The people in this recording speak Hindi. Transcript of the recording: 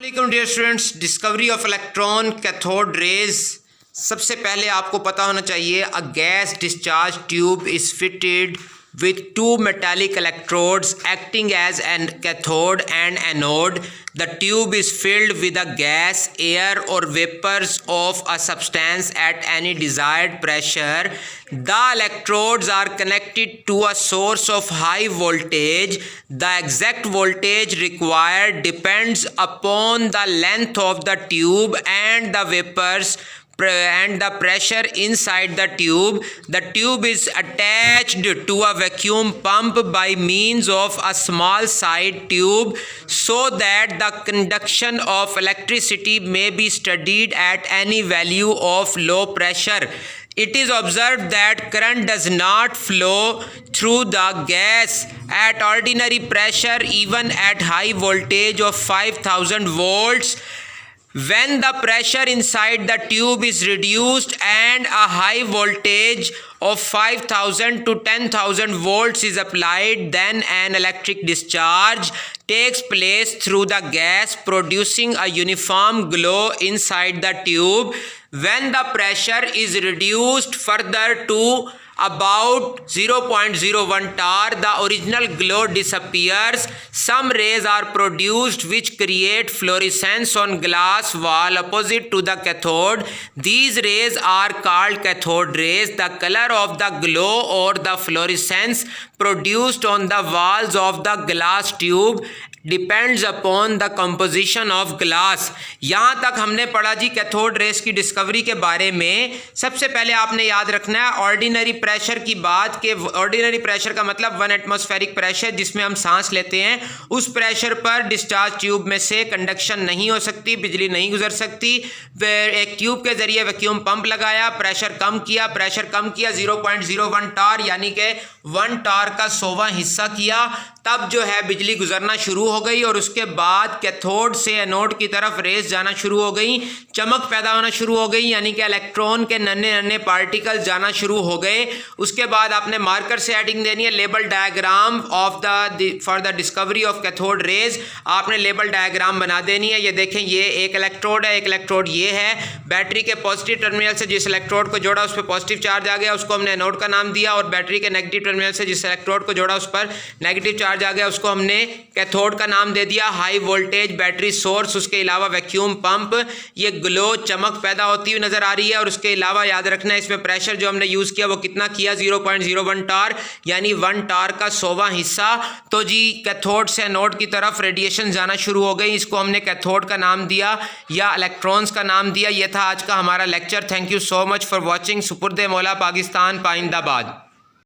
Dear students, discovery of electron cathode rays. सबसे पहले आपको पता होना चाहिए a gas discharge tube is fitted with two metallic electrodes acting as an cathode and anode. The tube is filled with a gas, air or vapors of a substance at any desired pressure. The electrodes are connected to a source of high voltage. The exact voltage required depends upon the length of the tube and the vapors and the pressure inside the tube. The tube is attached to a vacuum pump by means of a small side tube so that the conduction of electricity may be studied at any value of low pressure. It is observed that current does not flow through the gas at ordinary pressure even at high voltage of 5000 volts. When the pressure inside the tube is reduced and a high voltage of 5000 to 10,000 volts is applied, then an electric discharge takes place through the gas, producing a uniform glow inside the tube. When the pressure is reduced further to about 0.01 tar, the original glow disappears. Some rays are produced which create fluorescence on glass wall opposite to the cathode. These rays are called cathode rays. The color of the glow or the fluorescence produced on the walls of the glass tube depends upon the composition of glass. यहाँ तक हमने पढ़ा जी कैथोड रेस की डिस्कवरी के बारे में। सबसे पहले आपने याद रखना है ऑर्डिनरी प्रेशर की बात के ऑर्डिनरी प्रेशर का मतलब 1 एटमॉस्फेरिक प्रेशर जिसमें हम सांस लेते हैं, उस प्रेशर पर डिस्चार्ज ट्यूब में से कंडक्शन नहीं हो सकती, बिजली नहीं गुजर सकती। एक ट्यूब के जरिए वैक्यूम पंप लगाया, प्रेशर कम किया 0.01 टार यानी कि 1 टार का 100वां हिस्सा किया, तब जो है बिजली गुजरना शुरू हो गई और उसके बाद कैथोड से एनोड की तरफ रेस जाना शुरू हो गई, चमक पैदा होना शुरू हो गई यानी कि इलेक्ट्रॉन के नन्हे नन्हे पार्टिकल्स जाना शुरू हो गए। उसके बाद आपने मार्कर से हेडिंग देनी है label diagram of for the discovery of cathode rays. आपने लेबल डायग्राम बना देनी है। ये देखें, ये एक इलेक्ट्रोड है, एक इलेक्ट्रोड ये है। बैटरी के पॉजिटिव टर्मिनल से जिस इलेक्ट्रोड को जोड़ा उस पर पॉजिटिव चार्ज आ गया, उसको हमने एनोड का नाम दिया, और बैटरी के नेगेटिव टर्मिनल से जिस इलेक्ट्रोड को जोड़ा उस पर नेगेटिव चार्ज आ गया, उसको हमने कैथोड का नाम दे दिया। हाई वोल्टेज बैटरी सोर्स, उसके अलावा वैक्यूम पंप, ये ग्लो चमक पैदा होती हुई नजर आ रही है। और उसके अलावा याद रखना है इसमें प्रेशर जो हमने यूज किया वो कितना किया, 0.01 टार यानी 1 टार का 100वां हिस्सा। तो जी कैथोड से एनोड की तरफ रेडिएशन जाना शुरू हो गई, इसको हमने कैथोड का नाम दिया या इलेक्ट्रॉन्स का नाम दिया। यह था आज का हमारा lecture. Thank you so much for watching. सुपुर्द मौला पाकिस्तान पाइंदाबाद।